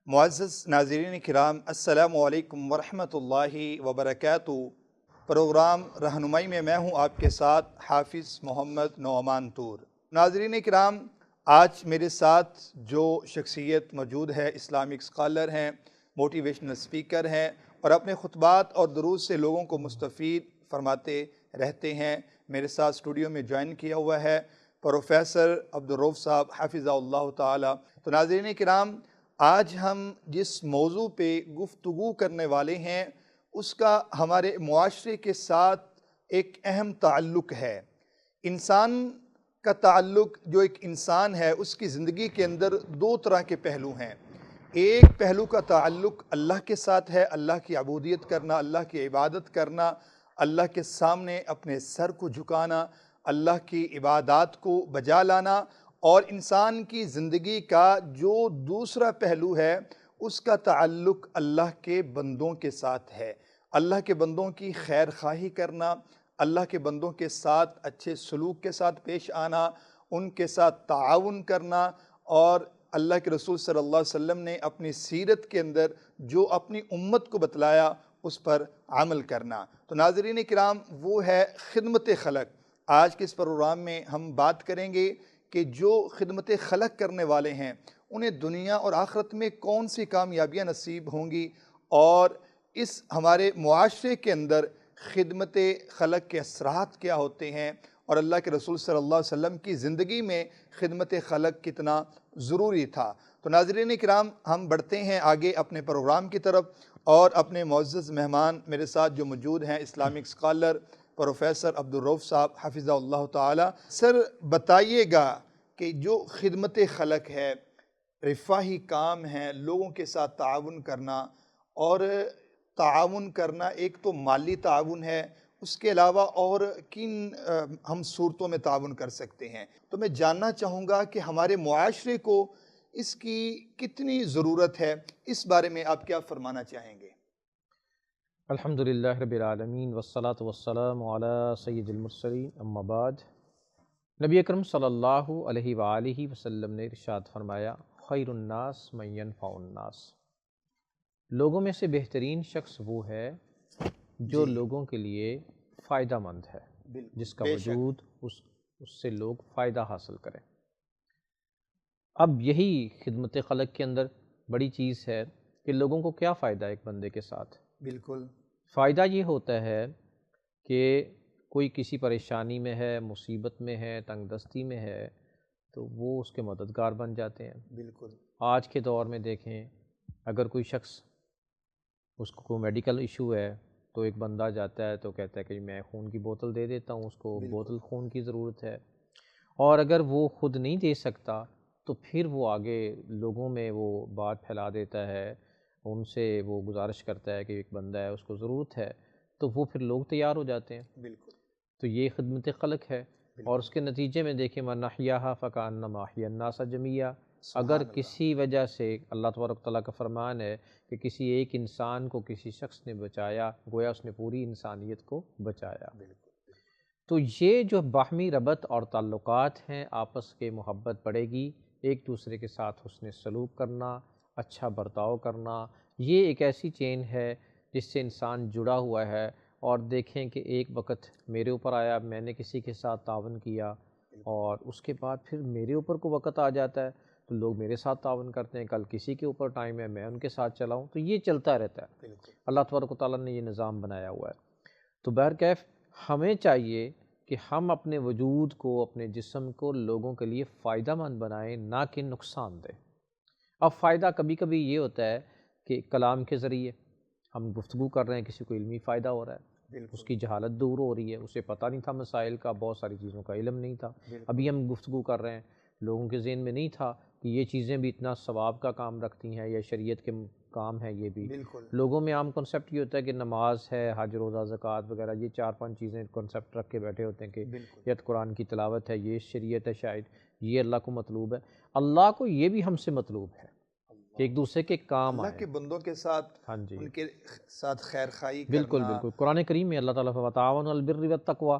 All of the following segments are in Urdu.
معزز ناظرین کرام، السلام علیکم ورحمۃ اللہ وبرکاتہ۔ پروگرام رہنمائی میں ہوں آپ کے ساتھ حافظ محمد نعمان طور۔ ناظرین کرام، آج میرے ساتھ جو شخصیت موجود ہے اسلامک اسکالر ہیں، موٹیویشنل اسپیکر ہیں اور اپنے خطبات اور دروس سے لوگوں کو مستفید فرماتے رہتے ہیں۔ میرے ساتھ اسٹوڈیو میں جوائن کیا ہوا ہے پروفیسر عبدالرؤف صاحب حفظہ اللہ تعالی۔ تو ناظرین کرام، آج ہم جس موضوع پہ گفتگو کرنے والے ہیں اس کا ہمارے معاشرے کے ساتھ ایک اہم تعلق ہے۔ انسان کا تعلق، جو ایک انسان ہے اس کی زندگی کے اندر دو طرح کے پہلو ہیں۔ ایک پہلو کا تعلق اللہ کے ساتھ ہے، اللہ کی عبودیت کرنا، اللہ کی عبادت کرنا، اللہ کے سامنے اپنے سر کو جھکانا، اللہ کی عبادات کو بجا لانا۔ اور انسان کی زندگی کا جو دوسرا پہلو ہے اس کا تعلق اللہ کے بندوں کے ساتھ ہے۔ اللہ کے بندوں کی خیر خواہی کرنا، اللہ کے بندوں کے ساتھ اچھے سلوک کے ساتھ پیش آنا، ان کے ساتھ تعاون کرنا، اور اللہ کے رسول صلی اللہ علیہ وسلم نے اپنی سیرت کے اندر جو اپنی امت کو بتلایا اس پر عمل کرنا۔ تو ناظرین کرام، وہ ہے خدمت خلق۔ آج کے اس پروگرام میں ہم بات کریں گے کہ جو خدمت خلق کرنے والے ہیں انہیں دنیا اور آخرت میں کون سی کامیابیاں نصیب ہوں گی، اور اس ہمارے معاشرے کے اندر خدمت خلق کے اثرات کیا ہوتے ہیں، اور اللہ کے رسول صلی اللہ علیہ وسلم کی زندگی میں خدمت خلق کتنا ضروری تھا۔ تو ناظرین کرام، ہم بڑھتے ہیں آگے اپنے پروگرام کی طرف، اور اپنے معزز مہمان میرے ساتھ جو موجود ہیں اسلامک اسکالر پروفیسر عبدالرؤف صاحب حفظہ اللہ تعالی۔ سر بتائیے گا کہ جو خدمت خلق ہے، رفاہی کام ہے، لوگوں کے ساتھ تعاون کرنا، اور تعاون کرنا ایک تو مالی تعاون ہے، اس کے علاوہ اور کن ہم صورتوں میں تعاون کر سکتے ہیں؟ تو میں جاننا چاہوں گا کہ ہمارے معاشرے کو اس کی کتنی ضرورت ہے، اس بارے میں آپ کیا فرمانا چاہیں گے؟ الحمدللہ رب العالمین والصلاة والسلام علی سید المرسلین، اما بعد۔ نبی اکرم صلی اللہ علیہ وآلہ وسلم نے ارشاد فرمایا، خیر الناس من ینفع الناس۔ لوگوں میں سے بہترین شخص وہ ہے جو لوگوں کے لیے فائدہ مند ہے، جس کا وجود اس سے لوگ فائدہ حاصل کریں۔ اب یہی خدمت خلق کے اندر بڑی چیز ہے کہ لوگوں کو کیا فائدہ ہے ایک بندے کے ساتھ۔ بالکل فائدہ یہ ہوتا ہے کہ کوئی کسی پریشانی میں ہے، مصیبت میں ہے، تنگ دستی میں ہے، تو وہ اس کے مددگار بن جاتے ہیں۔ بالکل آج کے دور میں دیکھیں، اگر کوئی شخص اس کو کوئی میڈیکل ایشو ہے تو ایک بندہ جاتا ہے تو کہتا ہے کہ میں خون کی بوتل دے دیتا ہوں، اس کو بوتل خون کی ضرورت ہے، اور اگر وہ خود نہیں دے سکتا تو پھر وہ آگے لوگوں میں وہ بات پھیلا دیتا ہے، ان سے وہ گزارش کرتا ہے کہ ایک بندہ ہے اس کو ضرورت ہے، تو وہ پھر لوگ تیار ہو جاتے ہیں۔ بالکل تو یہ خدمت خلق ہے، اور اس کے نتیجے میں دیکھیں من احیاھا فکأنما احیا الناس جمیعا۔ اگر کسی وجہ سے اللہ تبارک تعالیٰ کا فرمان ہے کہ کسی ایک انسان کو کسی شخص نے بچایا، گویا اس نے پوری انسانیت کو بچایا۔ تو یہ جو باہمی ربط اور تعلقات ہیں، آپس کے محبت بڑھے گی، ایک دوسرے کے ساتھ حسن سلوک کرنا، اچھا برتاؤ کرنا، یہ ایک ایسی چین ہے جس سے انسان جڑا ہوا ہے۔ اور دیکھیں کہ ایک وقت میرے اوپر آیا، میں نے کسی کے ساتھ تعاون کیا، اور اس کے بعد پھر میرے اوپر کو وقت آ جاتا ہے تو لوگ میرے ساتھ تعاون کرتے ہیں، کل کسی کے اوپر ٹائم ہے میں ان کے ساتھ چلاؤں، تو یہ چلتا رہتا ہے۔ اللہ تبارک و تعالیٰ نے یہ نظام بنایا ہوا ہے۔ تو بہرکیف ہمیں چاہیے کہ ہم اپنے وجود کو، اپنے جسم کو لوگوں کے لیے فائدہ مند بنائیں، نہ کہ نقصان دیں۔ اب فائدہ کبھی کبھی یہ ہوتا ہے کہ کلام کے ذریعے ہم گفتگو کر رہے ہیں، کسی کو علمی فائدہ ہو رہا ہے، اس کی جہالت دور ہو رہی ہے، اسے پتہ نہیں تھا مسائل کا، بہت ساری چیزوں کا علم نہیں تھا، ابھی ہم گفتگو کر رہے ہیں، لوگوں کے ذہن میں نہیں تھا کہ یہ چیزیں بھی اتنا ثواب کا کام رکھتی ہیں، یا شریعت کے کام ہے یہ بھی۔ لوگوں میں عام کنسیپٹ یہ ہوتا ہے کہ نماز ہے، حج روزہ زکوٰۃ وغیرہ، یہ 4-5 چیزیں کنسیپٹ رکھ کے بیٹھے ہوتے ہیں کہ یہ قرآن کی تلاوت ہے، یہ شریعت ہے، شاید یہ اللہ کو مطلوب ہے۔ اللہ کو یہ بھی ہم سے مطلوب ہے کہ ایک دوسرے کے کام آئیں، اللہ کے بندوں کے ساتھ ان کے ساتھ خیر خواہی کرنا۔ بالکل بالکل، قرآن کریم میں اللہ تعالیٰ وَتَعَاوَنُوا عَلَى الْبِرِّ وَالتَّقْوَىٰ،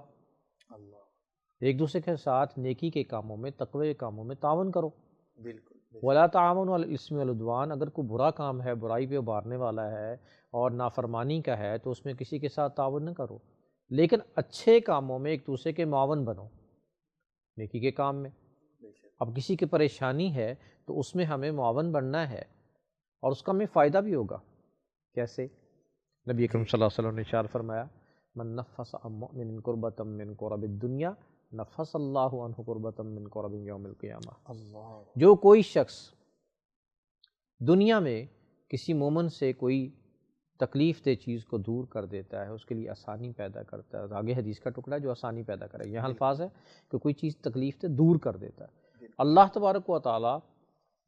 ایک دوسرے کے ساتھ نیکی کے کاموں میں، تقوی کے کاموں میں تعاون کرو۔ بالکل ولا تعاون علی الاسم والعدوان، اگر کوئی برا کام ہے، برائی پہ ابھارنے والا ہے اور نافرمانی کا ہے تو اس میں کسی کے ساتھ تعاون نہ کرو، لیکن اچھے کاموں میں ایک دوسرے کے معاون بنو، نیکی کے کام میں۔ اب کسی کی پریشانی ہے تو اس میں ہمیں معاون بننا ہے اور اس کا ہمیں فائدہ بھی ہوگا۔ کیسے؟ نبی اکرم صلی اللہ علیہ وسلم نے ارشاد فرمایا من نفس عن مؤمن کربۃ من کرب الدنیا نفس اللہ عنہ کربۃ من کرب یوم القیامہ۔ جو کوئی شخص دنیا میں کسی مومن سے کوئی تکلیف دہ چیز کو دور کر دیتا ہے، اس کے لیے آسانی پیدا کرتا ہے، آگے حدیث کا ٹکڑا ہے جو آسانی پیدا کرے، یہاں الفاظ ہے کہ کوئی چیز تکلیف دہ دور کر دیتا ہے، اللہ تبارک و تعالی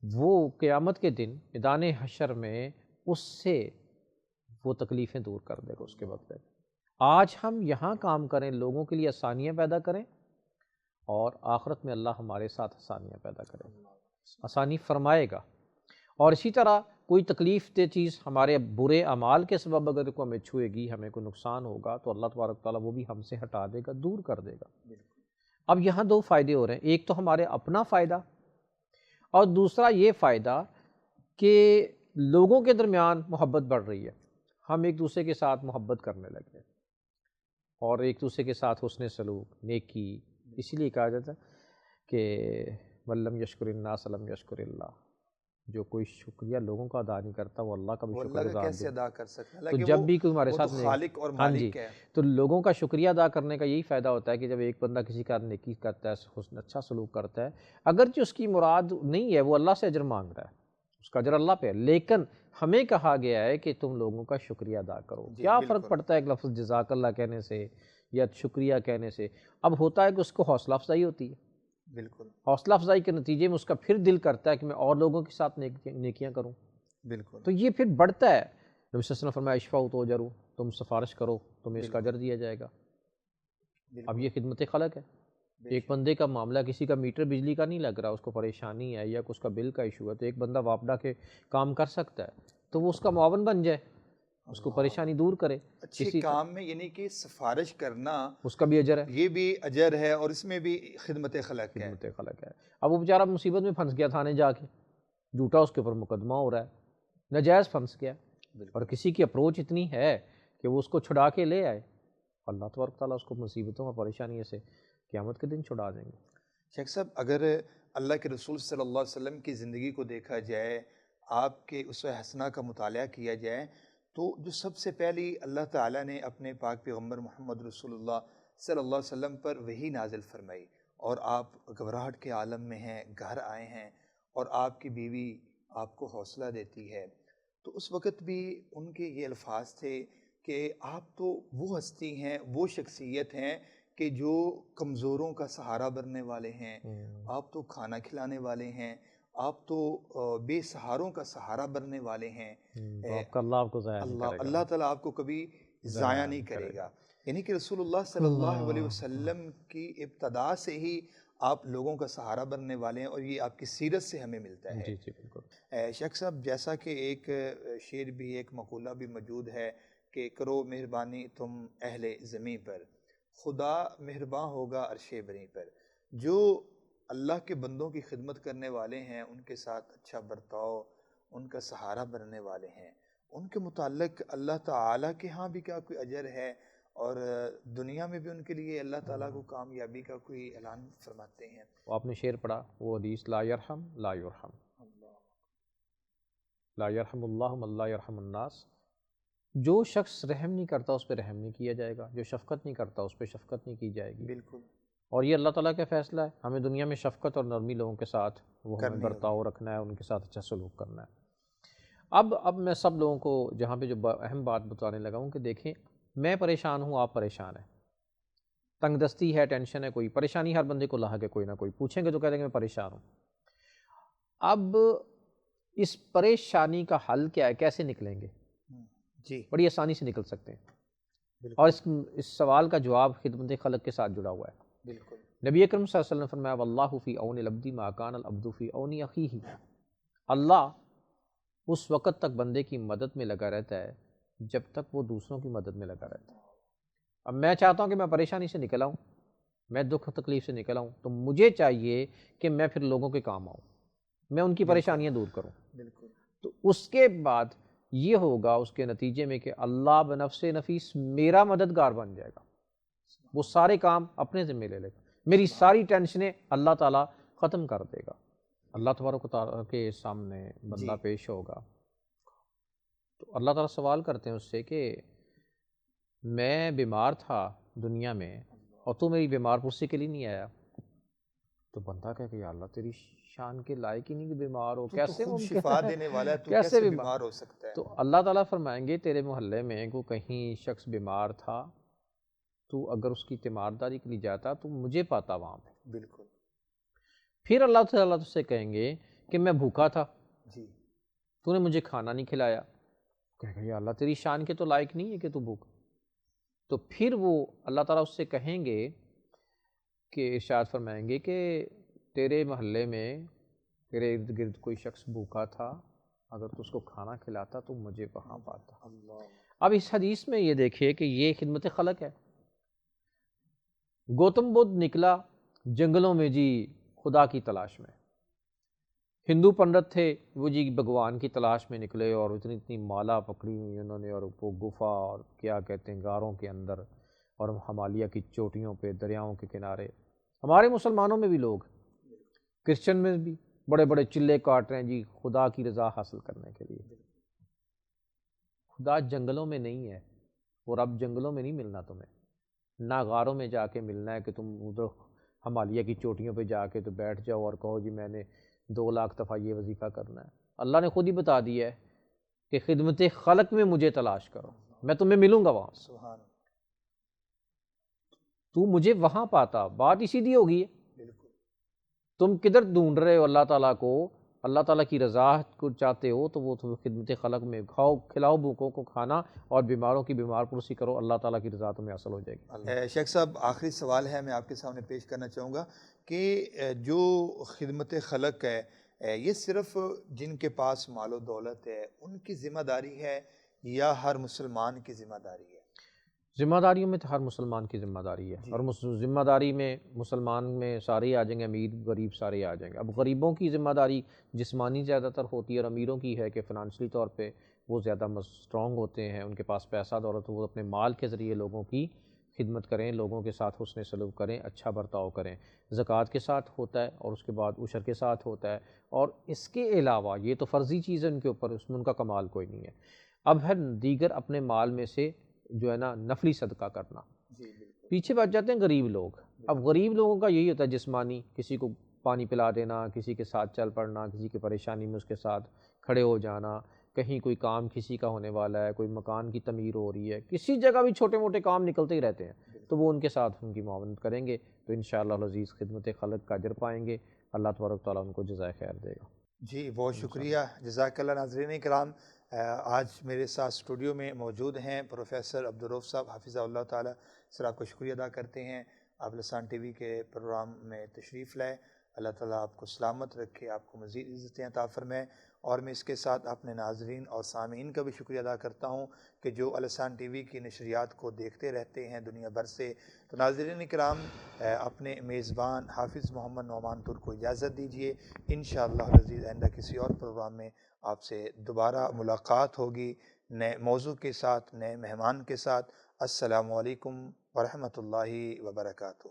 وہ قیامت کے دن میدان حشر میں اس سے وہ تکلیفیں دور کر دے گا اس کے بدلے۔ آج ہم یہاں کام کریں، لوگوں کے لیے آسانیاں پیدا کریں، اور آخرت میں اللہ ہمارے ساتھ آسانیاں پیدا کرے، آسانی فرمائے گا۔ اور اسی طرح کوئی تکلیف دہ چیز ہمارے برے اعمال کے سبب اگر کو ہمیں چھوئے گی، ہمیں کوئی نقصان ہوگا تو اللہ تبارک تعالیٰ وہ بھی ہم سے ہٹا دے گا، دور کر دے گا۔ اب یہاں دو فائدے ہو رہے ہیں، ایک تو ہمارے اپنا فائدہ اور دوسرا یہ فائدہ کہ لوگوں کے درمیان محبت بڑھ رہی ہے، ہم ایک دوسرے کے ساتھ محبت کرنے لگے اور ایک دوسرے کے ساتھ حسن سلوک، نیکی۔ اسی لیے کہا جاتا ہے کہ وَلَّمْ يَشْكُرِ النَّاسَ لَمْ يَشْكُرِ اللَّهِ، جو کوئی شکریہ لوگوں کا ادا نہیں کرتا وہ اللہ کا بھی شکر گزار کیسے ادا کر سکتا ہے؟ تو جب بھی کوئی ہمارے ساتھ خالق اور ہاں جی، مالک ہے، تو لوگوں کا شکریہ ادا کرنے کا یہی فائدہ ہوتا ہے کہ جب ایک بندہ کسی کا نیکی کرتا ہے، حسن اچھا سلوک کرتا ہے، اگرچہ اس کی مراد نہیں ہے، وہ اللہ سے اجر مانگ رہا ہے، اس کا اجر اللہ پہ ہے، لیکن ہمیں کہا گیا ہے کہ تم لوگوں کا شکریہ ادا کرو۔ کیا فرق پڑتا ہے ایک لفظ جزاک اللہ کہنے سے یا شکریہ کہنے سے؟ اب ہوتا ہے کہ اس کو حوصلہ افزائی ہوتی ہے، بالکل حوصلہ افزائی کے نتیجے میں اس کا پھر دل کرتا ہے کہ میں اور لوگوں کے ساتھ نیکیاں کروں، بالکل، تو یہ پھر بڑھتا ہے۔ نبی صلی اللہ علیہ وسلم فرمایا اشفعوا تؤجروا، تم سفارش کرو تمہیں اس کا اجر دیا جائے گا۔ اب یہ خدمت خلق ہے، ایک بندے کا معاملہ، کسی کا میٹر بجلی کا نہیں لگ رہا، اس کو پریشانی ہے یا اس کا بل کا ایشو ہے، تو ایک بندہ واپڈا کے کام کر سکتا ہے تو وہ اس کا معاون بن جائے، اس کو پریشانی دور کرے، اچھے کام میں، یعنی کہ سفارش کرنا اس کا بھی اجر ہے، یہ بھی اجر ہے اور اس میں بھی خدمت خلق ہے۔ خدمت خلق ہے۔ اب وہ بیچارہ مصیبت میں پھنس گیا تھانے جا کے، جھوٹا اس کے اوپر مقدمہ ہو رہا ہے، ناجائز پھنس گیا، اور کسی کی اپروچ اتنی ہے کہ وہ اس کو چھڑا کے لے آئے، اللہ تبارک تعالیٰ اس کو مصیبتوں اور پریشانیوں سے قیامت کے دن چھڑا دیں گے۔ شیخ صاحب، اگر اللہ کے رسول صلی اللہ علیہ وسلم کی زندگی کو دیکھا جائے، آپ کے اسوہ حسنہ کا مطالعہ کیا جائے، تو جو سب سے پہلی اللہ تعالیٰ نے اپنے پاک پیغمبر محمد رسول اللہ صلی اللہ علیہ وسلم پر وحی نازل فرمائی، اور آپ گھبراہٹ کے عالم میں ہیں، گھر آئے ہیں، اور آپ کی بیوی آپ کو حوصلہ دیتی ہے، تو اس وقت بھی ان کے یہ الفاظ تھے کہ آپ تو وہ ہستی ہیں، وہ شخصیت ہیں کہ جو کمزوروں کا سہارا بننے والے ہیں، آپ تو کھانا کھلانے والے ہیں، آپ تو بے سہاروں کا سہارا بننے والے ہیں، اللہ آپ کو ضائع نہیں کرے گا، اللہ تعالیٰ آپ کو کبھی ضائع نہیں کرے گا۔ یعنی کہ رسول اللہ صلی اللہ علیہ وسلم کی ابتدا سے ہی آپ لوگوں کا سہارا بننے والے ہیں، اور یہ آپ کی سیرت سے ہمیں ملتا ہے۔ جی جی بالکل۔ شیخ صاحب، جیسا کہ ایک شعر بھی، ایک مقولہ بھی موجود ہے کہ کرو مہربانی تم اہل زمیں پر، خدا مہرباں ہوگا عرش بری پر۔ جو اللہ کے بندوں کی خدمت کرنے والے ہیں، ان کے ساتھ اچھا برتاؤ، ان کا سہارا بننے والے ہیں، ان کے متعلق اللہ تعالیٰ کے ہاں بھی کیا کوئی اجر ہے، اور دنیا میں بھی ان کے لیے اللہ تعالیٰ کو کامیابی کا کوئی اعلان فرماتے ہیں؟ آپ نے شعر پڑھا، وہ حدیث لا یرحم لا یرحم، لا یرحم اللہ من لا یرحم الناس، جو شخص رحم نہیں کرتا اس پہ رحم نہیں کیا جائے گا، جو شفقت نہیں کرتا اس پہ شفقت نہیں کی جائے گی۔ بالکل، اور یہ اللہ تعالیٰ کا فیصلہ ہے، ہمیں دنیا میں شفقت اور نرمی لوگوں کے ساتھ وہ ہمیں برتاؤ رکھنا ہے، ان کے ساتھ اچھا سلوک کرنا ہے۔ اب میں سب لوگوں کو جہاں پہ جو اہم بات بتانے لگا ہوں کہ دیکھیں، میں پریشان ہوں، آپ پریشان ہیں، تنگ دستی ہے، ٹینشن ہے، کوئی پریشانی ہر بندے کو لاحق ہے، کوئی نہ کوئی پوچھیں گے تو کہہ دیں گے میں پریشان ہوں۔ اب اس پریشانی کا حل کیا ہے، کیسے نکلیں گے؟ جی، بڑی آسانی سے نکل سکتے ہیں، اور اس سوال کا جواب خدمت خلق کے ساتھ جڑا ہوا ہے۔ بالکل، نبی اکرم صلی اللہ علیہ وسلم نے فرمایا واللہ فی عون العبد ما کان العبد فی عون اخیہ، اللہ اس وقت تک بندے کی مدد میں لگا رہتا ہے جب تک وہ دوسروں کی مدد میں لگا رہتا ہے۔ اب میں چاہتا ہوں کہ میں پریشانی سے نکل آؤں، میں دکھ تکلیف سے نکل آؤں، تو مجھے چاہیے کہ میں پھر لوگوں کے کام آؤں، میں ان کی پریشانیاں دور کروں. بالکل. تو اس کے بعد یہ ہوگا اس کے نتیجے میں کہ اللہ بنفس نفیس میرا مددگار بن جائے گا. وہ سارے کام اپنے ذمہ لے لے گا، میری ساری ٹینشنیں اللہ تعالیٰ ختم کر دے گا. اللہ تبارک و تعالیٰ کے سامنے بندہ پیش ہوگا تو اللہ تعالیٰ سوال کرتے ہیں اس سے کہ میں بیمار تھا دنیا میں اور تو میری بیمار پرسی کے لیے نہیں آیا. تو بندہ کہے کہ یا اللہ تیری شان کے لائق ہی نہیں کہ بیمار ہو، کیسے ممکن شفا دینے والا ہے، تو کیسے کیسے بیمار ہو سکتا ہے؟ تو اللہ تعالیٰ فرمائیں گے تیرے محلے میں کو کہیں شخص بیمار تھا، تو اگر اس کی تیمارداری کے لیے جاتا تو مجھے پاتا وہاں پہ. بالکل. پھر اللہ تعالیٰ تجھ سے کہیں گے کہ میں بھوکا تھا، جی تو نے مجھے کھانا نہیں کھلایا. کہے گا یا اللہ تیری شان کے تو لائق نہیں ہے کہ تو بھوکا. تو پھر وہ اللہ تعالیٰ اس سے کہیں گے کہ ارشاد فرمائیں گے کہ تیرے محلے میں تیرے ارد گرد کوئی شخص بھوکا تھا، اگر تو اس کو کھانا کھلاتا تو مجھے وہاں پاتا. اب اس حدیث میں یہ دیکھیے کہ یہ خدمت خلق ہے. گوتم بدھ نکلا جنگلوں میں جی خدا کی تلاش میں. ہندو پنڈت تھے وہ جی بھگوان کی تلاش میں نکلے اور اتنی اتنی مالا پکڑی ہوئی انہوں نے، اور وہ گفا اور کیا کہتے ہیں غاروں کے اندر اور ہمالیہ کی چوٹیوں پہ دریاؤں کے کنارے. ہمارے مسلمانوں میں بھی لوگ، کرسچن میں بھی بڑے بڑے چلے کاٹ رہے ہیں جی خدا کی رضا حاصل کرنے کے لیے. خدا جنگلوں میں نہیں ہے، اور اب جنگلوں میں نہیں ملنا تمہیں، نہ غاروں میں جا کے ملنا ہے کہ تم ادھر ہمالیہ کی چوٹیوں پہ جا کے تو بیٹھ جاؤ اور کہو جی میں نے 2,00,000 دفعہ یہ وظیفہ کرنا ہے. اللہ نے خود ہی بتا دیا ہے کہ خدمت خلق میں مجھے تلاش کرو، میں تمہیں ملوں گا وہاں. سبحان. تو مجھے وہاں پاتا. بات ہی سیدھی ہوگی ہے. بالکل. تم کدھر ڈھونڈ رہے ہو اللہ تعالیٰ کو؟ اللہ تعالیٰ کی رضا کو چاہتے ہو تو وہ تم خدمت خلق میں کھاؤ، کھلاؤ بھوکوں کو کھانا اور بیماروں کی بیمار پرسی کرو، اللہ تعالیٰ کی رضا تمہیں حاصل ہو جائے گی. شیخ صاحب آخری سوال ہے میں آپ کے سامنے پیش کرنا چاہوں گا کہ جو خدمت خلق ہے یہ صرف جن کے پاس مال و دولت ہے ان کی ذمہ داری ہے یا ہر مسلمان کی ذمہ داری ہے؟ ذمہ داریوں میں تو ہر مسلمان کی ذمہ داری ہے، اور ذمہ داری میں مسلمان میں سارے آ جائیں گے، امیر غریب سارے آ جائیں گے. اب غریبوں کی ذمہ داری جسمانی زیادہ تر ہوتی ہے، اور امیروں کی ہے کہ فنانشلی طور پہ وہ زیادہ اسٹرانگ ہوتے ہیں، ان کے پاس پیسہ دولت، وہ اپنے مال کے ذریعے لوگوں کی خدمت کریں، لوگوں کے ساتھ حسن سلوک کریں، اچھا برتاؤ کریں. زکوٰۃ کے ساتھ ہوتا ہے اور اس کے بعد عشر کے ساتھ ہوتا ہے، اور اس کے علاوہ یہ تو فرضی چیز ہے ان کے اوپر، اس میں ان کا کمال کوئی نہیں ہے. اب ہے دیگر اپنے مال میں سے جو ہے نا نفلی صدقہ کرنا. پیچھے بچ جاتے ہیں غریب لوگ. اب غریب لوگوں کا یہی ہوتا ہے جسمانی، کسی کو پانی پلا دینا، کسی کے ساتھ چل پڑنا، کسی کی پریشانی میں اس کے ساتھ کھڑے ہو جانا، کہیں کوئی کام کسی کا ہونے والا ہے، کوئی مکان کی تعمیر ہو رہی ہے، کسی جگہ بھی چھوٹے موٹے کام نکلتے ہی رہتے ہیں، تو وہ ان کے ساتھ ان کی معاونت کریں گے تو انشاءاللہ العزیز خدمت خلق کا اجر پائیں گے. اللہ تبارک تعالیٰ ان کو جزائے خیر دے گا. جی بہت شکریہ، جزاک اللہ. ناظرین کرام، آج میرے ساتھ اسٹوڈیو میں موجود ہیں پروفیسر عبدالرؤف صاحب، حفظہ اللہ تعالیٰ. سر آپ کا شکریہ ادا کرتے ہیں، آپ لسان ٹی وی کے پروگرام میں تشریف لائے. اللہ تعالیٰ آپ کو سلامت رکھے، آپ کو مزید عزتیں عطا فرمائے. اور میں اس کے ساتھ اپنے ناظرین اور سامعین کا بھی شکریہ ادا کرتا ہوں کہ جو لسان ٹی وی کی نشریات کو دیکھتے رہتے ہیں دنیا بھر سے. تو ناظرین کرام، اپنے میزبان حافظ محمد نعمان طور کو اجازت دیجیے. انشاءاللہ العزیز آئندہ کسی اور پروگرام میں آپ سے دوبارہ ملاقات ہوگی، نئے موضوع کے ساتھ، نئے مہمان کے ساتھ. السلام علیکم ورحمۃ اللہ وبرکاتہ.